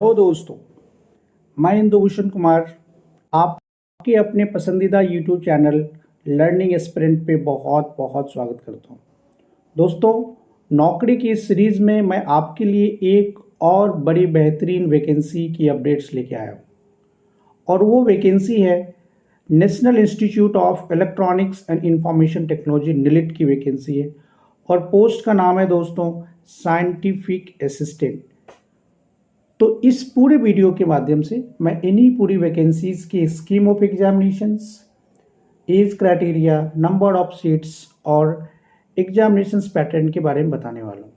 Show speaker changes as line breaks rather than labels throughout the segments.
Hello दोस्तों, मैं इंदुभूषण कुमार आपके अपने पसंदीदा यूट्यूब चैनल लर्निंग एस्पिरेंट पे बहुत बहुत स्वागत करता हूँ। दोस्तों, नौकरी की इस सीरीज़ में मैं आपके लिए एक और बड़ी बेहतरीन वैकेंसी की अपडेट्स लेके आया हूँ और वो वैकेंसी है national institute of electronics and information technology NIELIT की वैकेंसी है और पोस्ट का नाम है दोस्तों साइंटिफिक असिस्टेंट। तो इस पूरे वीडियो के माध्यम से मैं इन्हीं पूरी वैकेंसीज की scheme of examinations, age criteria, number of seats और एग्जामिनेशंस पैटर्न के बारे में बताने वाला हूँ।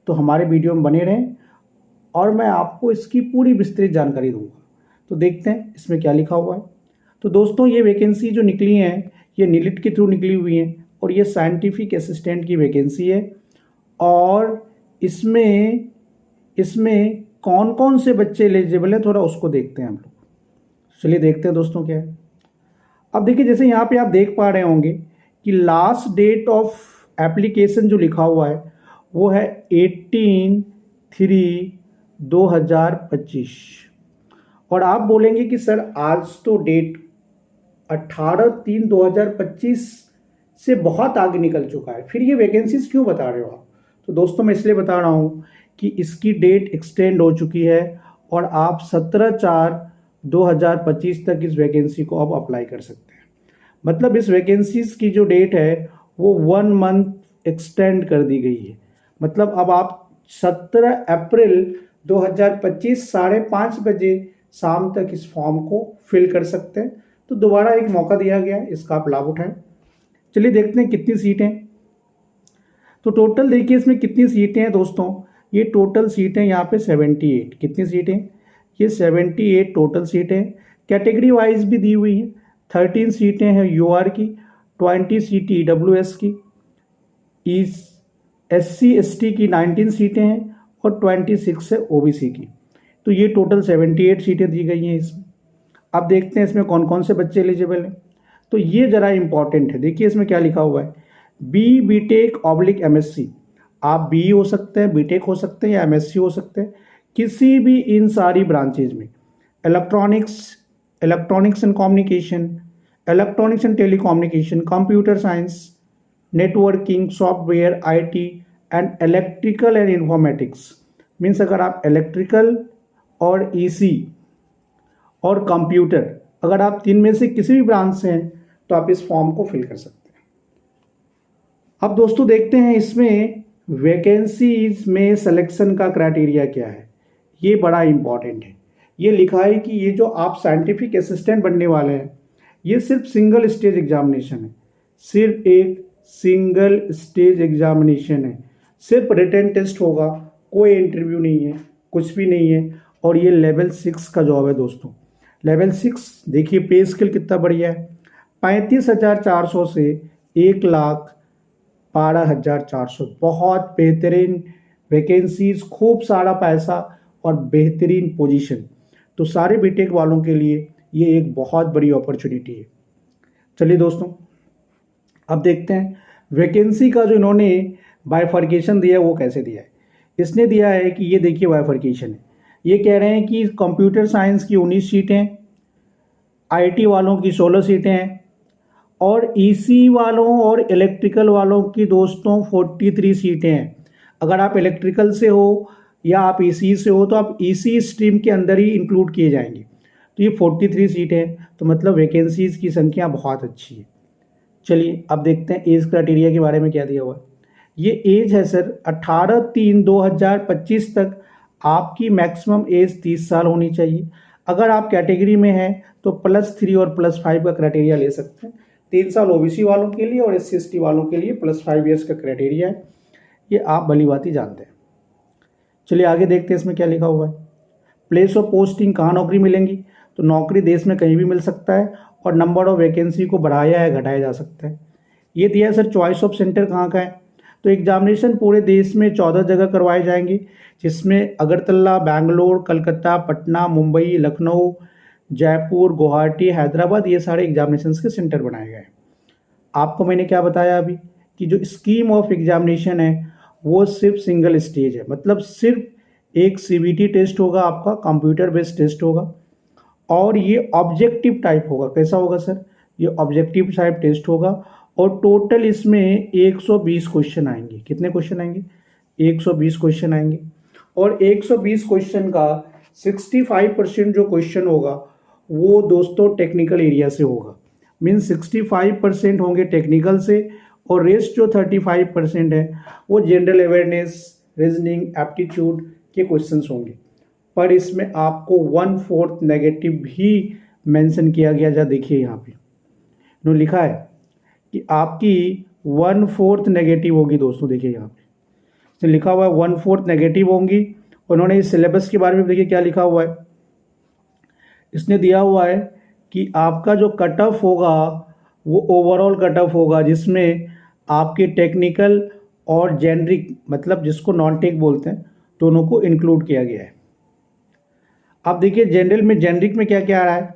तो हमारे वीडियो में बने रहें और मैं आपको इसकी पूरी विस्तृत जानकारी दूंगा। तो देखते हैं इसमें क्या लिखा हुआ है। तो दोस्तों, ये वैकेंसी जो निकली है ये निलिट के थ्रू निकली हुई है और ये साइंटिफिक असिस्टेंट की वैकेंसी है और इसमें इसमें कौन कौन से बच्चे एलिजिबल हैं थोड़ा उसको देखते हैं हम लोग। चलिए देखते हैं दोस्तों क्या है। अब देखिए, जैसे यहाँ पे आप देख पा रहे होंगे कि लास्ट डेट ऑफ एप्लीकेशन जो लिखा हुआ है वो है 18/3/2025 और आप बोलेंगे कि सर आज तो डेट 18/3/2025 से बहुत आगे निकल चुका है, फिर ये वैकेंसीज क्यों बता रहे हो आप? तो दोस्तों, मैं इसलिए बता रहा हूँ कि इसकी डेट एक्सटेंड हो चुकी है और आप 17/4/2025 तक इस वैकेंसी को अब अप्लाई कर सकते हैं। मतलब इस वैकेंसीज की जो डेट है वो 1 मंथ एक्सटेंड कर दी गई है। मतलब अब आप 17 अप्रैल 2025 5:30 शाम तक इस फॉर्म को फिल कर सकते हैं। तो दोबारा एक मौका दिया गया है, इसका आप लाभ उठाएं। चलिए देखते हैं कितनी सीटें। तो टोटल देखिए इसमें कितनी सीटें हैं दोस्तों। ये टोटल सीटें यहाँ पे 78। कितनी सीटें? ये 78 टोटल सीटें। कैटेगरी वाइज भी दी हुई है। 13 सीटें हैं यूआर की, 20 सीटें ईडब्ल्यूएस की, एससी एसटी की 19 सीटें हैं और 26 है ओबीसी की। तो ये टोटल 78 सीटें दी गई हैं इसमें। अब देखते हैं इसमें कौन कौन से बच्चे एलिजिबल हैं। तो ये ज़रा इंपॉर्टेंट है, देखिए इसमें क्या लिखा हुआ है। BTech/MSc, आप बी हो सकते हैं, बीटेक हो सकते हैं या एमएससी हो सकते हैं, किसी भी इन सारी ब्रांचेज में electronics and communication, electronics and telecommunication, computer science, networking, software, IT and electrical and informatics. Means अगर आप इलेक्ट्रिकल और ईसी और कंप्यूटर, अगर आप तीन में से किसी भी ब्रांच से हैं तो आप इस फॉर्म को फिल कर सकते हैं। अब दोस्तों देखते हैं इसमें वैकेंसीज में सिलेक्शन का क्राइटेरिया क्या है। ये बड़ा इंपॉर्टेंट है। ये लिखा है कि ये जो आप साइंटिफिक असिस्टेंट बनने वाले हैं ये सिर्फ सिंगल स्टेज एग्जामिनेशन है, सिर्फ एक सिंगल स्टेज एग्जामिनेशन है, सिर्फ रिटन टेस्ट होगा, कोई इंटरव्यू नहीं है, कुछ भी नहीं है। और ये लेवल 6 का जॉब है दोस्तों। लेवल 6 देखिए पे स्केल कितना बढ़िया है, 35,400 से 1,12,400। बहुत बेहतरीन वैकेंसीज, खूब सारा पैसा और बेहतरीन पोजीशन। तो सारे बीटेक वालों के लिए ये एक बहुत बड़ी अपॉर्चुनिटी है। चलिए दोस्तों, अब देखते हैं वैकेंसी का जो इन्होंने बाइफर्केशन दिया है वो कैसे दिया है। इसने दिया है कि ये देखिए बाइफर्केशन है। ये कह रहे हैं कि कंप्यूटर साइंस की 19 सीटें, आईटी वालों की 16 सीटें हैं और ईसी वालों और इलेक्ट्रिकल वालों की दोस्तों 43 सीटें हैं। अगर आप इलेक्ट्रिकल से हो या आप ईसी से हो तो आप ईसी स्ट्रीम के अंदर ही इंक्लूड किए जाएंगे। तो ये 43 सीटें हैं, तो मतलब वैकेंसीज की संख्या बहुत अच्छी है। चलिए अब देखते हैं एज क्राइटेरिया के बारे में क्या दिया हुआ है। ये एज है सर 18/3/2025 तक आपकी मैक्सिमम एज 30 साल होनी चाहिए। अगर आप कैटेगरी में हैं तो +3 और +5 का क्राइटेरिया ले सकते हैं। 3 साल ओबीसी वालों के लिए और SC/ST वालों के लिए +5 ईयर्स का क्राइटेरिया है। ये आप भली बात जानते हैं। चलिए आगे देखते हैं इसमें क्या लिखा हुआ है। प्लेस ऑफ पोस्टिंग, कहाँ नौकरी मिलेंगी? तो नौकरी देश में कहीं भी मिल सकता है और नंबर ऑफ वैकेंसी को बढ़ाया या घटाया जा सकता है। ये दिया है सर चॉइस ऑफ सेंटर कहाँ का है। तो एग्जामिनेशन पूरे देश में 14 जगह करवाए जाएंगे, जिसमें अगरतला, बैंगलोर, कलकत्ता, पटना, मुंबई, लखनऊ, जयपुर, गुवाहाटी, हैदराबाद, ये सारे एग्जामिनेशन के सेंटर बनाए गए हैं। आपको मैंने क्या बताया अभी कि जो स्कीम ऑफ एग्जामिनेशन है वो सिर्फ सिंगल स्टेज है, मतलब सिर्फ एक सीबीटी टेस्ट होगा आपका, कंप्यूटर बेस्ड टेस्ट होगा, और ये ऑब्जेक्टिव टाइप होगा। कैसा होगा सर? ये ऑब्जेक्टिव टाइप टेस्ट होगा और टोटल इसमें 120 क्वेश्चन आएंगे। कितने क्वेश्चन आएंगे? 120 क्वेश्चन आएंगे। और 120 क्वेश्चन का 65% जो क्वेश्चन होगा वो दोस्तों टेक्निकल एरिया से होगा। मीन्स 65% होंगे टेक्निकल से और रेस्ट जो 35% है वो जनरल अवेयरनेस, रीजनिंग, एप्टीट्यूड के क्वेश्चंस होंगे। पर इसमें आपको 1/4 नेगेटिव भी मेंशन किया गया। जा देखिए यहाँ पे इन्होंने लिखा है कि आपकी 1/4 नेगेटिव होगी दोस्तों। देखिए यहाँ पे इसमें लिखा हुआ है 1/4 नेगेटिव होंगी। उन्होंने इस सिलेबस के बारे में देखिए क्या लिखा हुआ है। इसने दिया हुआ है कि आपका जो कट ऑफ होगा वो ओवरऑल कट ऑफ होगा, जिसमें आपके टेक्निकल और जेनरिक, मतलब जिसको नॉन टेक बोलते हैं, दोनों को इंक्लूड किया गया है। आप देखिए जेनरिक में क्या क्या आ रहा है।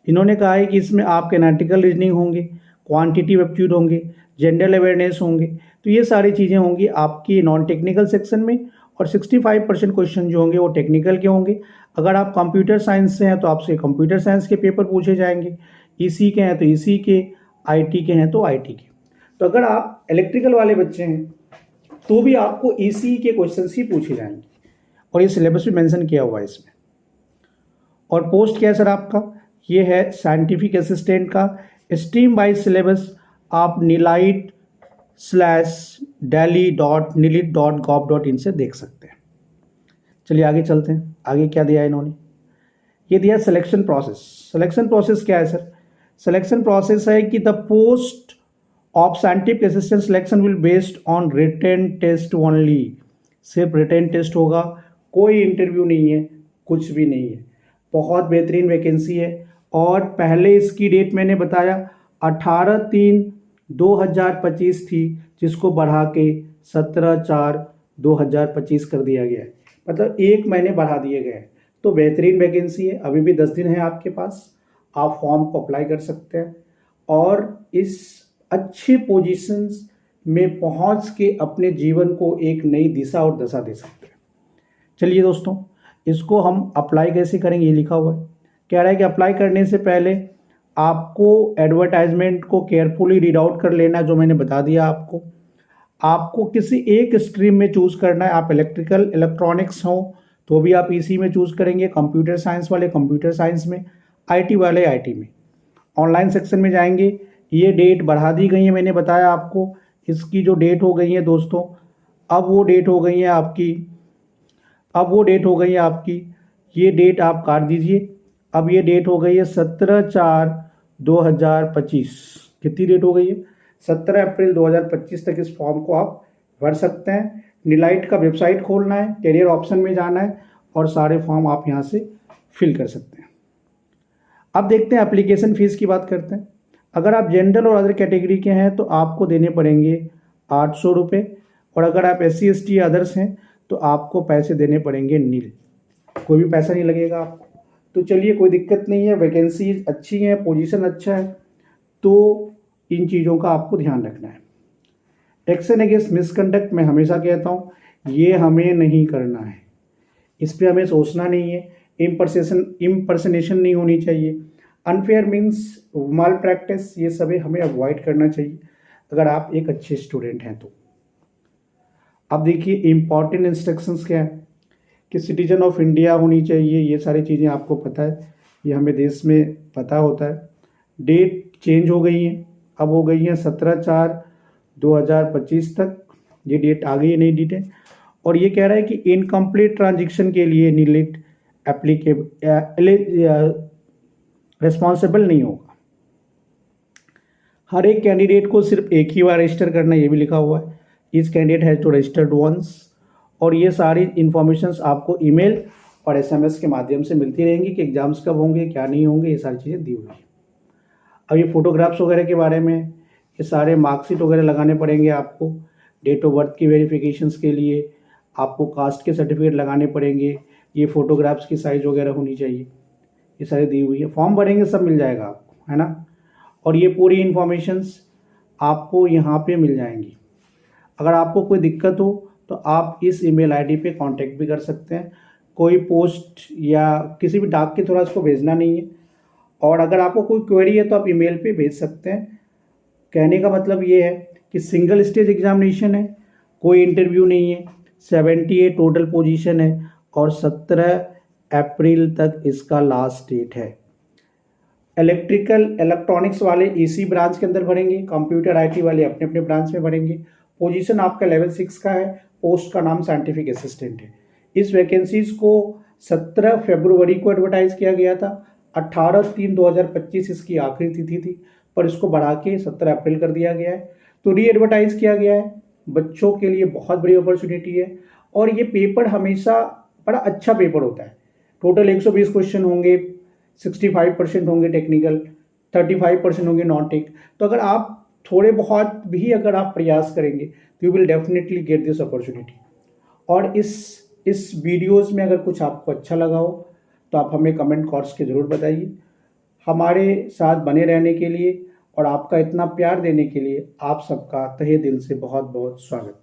इन्होंने कहा है कि इसमें आपके एनालिटिकल रीजनिंग होंगे, क्वांटिटेटिव एप्टीट्यूड होंगे, जनरल अवेयरनेस होंगे। तो ये सारी चीज़ें होंगी आपकी नॉन टेक्निकल सेक्शन में, और 65% क्वेश्चन जो होंगे वो टेक्निकल के होंगे। अगर आप कंप्यूटर साइंस से हैं तो आपसे कंप्यूटर साइंस के पेपर पूछे जाएंगे, ईसी के हैं तो ईसी के, आईटी के हैं तो आईटी के। तो अगर आप इलेक्ट्रिकल वाले बच्चे हैं तो भी आपको ईसी के क्वेश्चन ही पूछे जाएंगे, और ये सिलेबस भी मेंशन किया हुआ है इसमें। और पोस्ट क्या है सर आपका? ये है साइंटिफिक असिस्टेंट का स्ट्रीम वाइज सिलेबस। आप nilite/delhi.nilit.gov.in से देख सकते हैं। चलिए आगे चलते हैं। आगे क्या दिया है इन्होंने? ये दिया सिलेक्शन प्रोसेस। सिलेक्शन प्रोसेस क्या है सर? सिलेक्शन प्रोसेस है कि the post of scientific assistant selection will based on written test only. सिर्फ रिटन टेस्ट होगा, कोई इंटरव्यू नहीं है, कुछ भी नहीं है। बहुत बेहतरीन वैकेंसी है। और पहले इसकी डेट मैंने बताया 18/3/2025 थी, जिसको बढ़ा के 17/4/2025 कर दिया गया है। मतलब 1 महीने बढ़ा दिए गए हैं। तो बेहतरीन वैकेंसी है। अभी भी 10 दिन है आपके पास, आप फॉर्म को अप्लाई कर सकते हैं और इस अच्छे पोजीशंस में पहुंच के अपने जीवन को एक नई दिशा और दशा दे सकते हैं। चलिए दोस्तों, इसको हम अप्लाई कैसे करेंगे ये लिखा हुआ है। कह रहा है कि अप्लाई करने से पहले आपको एडवर्टाइजमेंट को केयरफुली रीड आउट कर लेना, जो मैंने बता दिया आपको। आपको किसी एक स्ट्रीम में चूज़ करना है। आप इलेक्ट्रिकल इलेक्ट्रॉनिक्स हो तो भी आप इसी में चूज़ करेंगे, कंप्यूटर साइंस वाले कंप्यूटर साइंस में, आईटी वाले आईटी में। ऑनलाइन सेक्शन में जाएंगे। ये डेट बढ़ा दी गई है, मैंने बताया आपको। इसकी जो डेट हो गई है दोस्तों, अब वो डेट हो गई है आपकी, ये डेट आप काट दीजिए। अब ये डेट हो गई है 17/4/2025। कितनी डेट हो गई है? 17 अप्रैल 2025 तक इस फॉर्म को आप भर सकते हैं। निलाइट का वेबसाइट खोलना है, कैरियर ऑप्शन में जाना है और सारे फॉर्म आप यहाँ से फिल कर सकते हैं। अब देखते हैं एप्लीकेशन फ़ीस की बात करते हैं। अगर आप जनरल और अदर कैटेगरी के हैं तो आपको देने पड़ेंगे 800 रुपये, और अगर आप SC ST अदर्स हैं तो आपको पैसे देने पड़ेंगे नील, कोई भी पैसा नहीं लगेगा आपको। तो चलिए, कोई दिक्कत नहीं है, वैकेंसी अच्छी है, पोजीशन अच्छा है, तो इन चीज़ों का आपको ध्यान रखना है। एक्शन अगेंस्ट मिसकंडक्ट मैं हमेशा कहता हूँ, ये हमें नहीं करना है, इस पर हमें सोचना नहीं है। इम्पर्सनेशन नहीं होनी चाहिए। अनफेयर मीन्स माल प्रैक्टिस, ये सभी हमें अवॉइड करना चाहिए अगर आप एक अच्छे स्टूडेंट हैं तो। अब देखिए इम्पॉर्टेंट इंस्ट्रक्शंस क्या है कि सिटीजन ऑफ इंडिया होनी चाहिए। ये सारी चीज़ें आपको पता है, ये हमें देश में पता होता है। डेट चेंज हो गई है, अब हो गई है 17/4/2025 तक। ये डेट आ गई है, नई डेट है। और ये कह रहा है कि इनकम्प्लीट ट्रांजेक्शन के लिए नीलिट रिस्पॉन्सिबल नहीं होगा। हर एक कैंडिडेट को सिर्फ एक ही बार रजिस्टर करना, ये भी लिखा हुआ है। Each candidate has to registered once. और ये सारी इन्फॉर्मेशंस आपको ईमेल और SMS के माध्यम से मिलती रहेंगी कि एग्ज़ाम्स कब होंगे, क्या नहीं होंगे, ये सारी चीज़ें दी हुई है। अब ये फ़ोटोग्राफ्स वगैरह के बारे में, ये सारे मार्कशीट वगैरह लगाने पड़ेंगे आपको। डेट ऑफ बर्थ की वेरिफिकेशंस के लिए आपको कास्ट के सर्टिफिकेट लगाने पड़ेंगे। ये फ़ोटोग्राफ्स की साइज़ वगैरह होनी चाहिए, ये सारी दी हुई है। फॉर्म भरेंगे सब मिल जाएगा आपको, है ना। और ये पूरी इन्फॉर्मेशंस आपको यहाँ पे मिल जाएंगी। अगर आपको कोई दिक्कत हो तो आप इस email ID पे कांटेक्ट भी कर सकते हैं। कोई पोस्ट या किसी भी डाक के थ्रू इसको भेजना नहीं है। और अगर आपको कोई क्वेरी है तो आप ईमेल पे भेज सकते हैं। कहने का मतलब ये है कि सिंगल स्टेज एग्जामिनेशन है, कोई इंटरव्यू नहीं है, 78 टोटल पोजीशन है और 17 अप्रैल तक इसका लास्ट डेट है। इलेक्ट्रिकल इलेक्ट्रॉनिक्स वाले एसी ब्रांच के अंदर भरेंगे, कंप्यूटर आईटी वाले अपने अपने ब्रांच में भरेंगे। पोजीशन आपका लेवल 6 का है, पोस्ट का नाम साइंटिफिक असिस्टेंट है। इस वैकेंसीज को 17 फरवरी को एडवर्टाइज किया गया था। 18/3/2025 इसकी आखिरी तिथि थी, पर इसको बढ़ा के 17 अप्रैल कर दिया गया है। तो री एडवर्टाइज किया गया है। बच्चों के लिए बहुत बड़ी अपॉर्चुनिटी है और ये पेपर हमेशा बड़ा अच्छा पेपर होता है। टोटल 120 क्वेश्चन होंगे, 65% होंगे टेक्निकल, 35% होंगे नॉन टेक। तो अगर आप थोड़े बहुत भी अगर आप प्रयास करेंगे तो you will definitely get this opportunity. और इस वीडियोज़ में अगर कुछ आपको अच्छा लगा हो तो आप हमें कमेंट बॉक्स के ज़रूर बताइए। हमारे साथ बने रहने के लिए और आपका इतना प्यार देने के लिए आप सबका तहे दिल से बहुत बहुत स्वागत।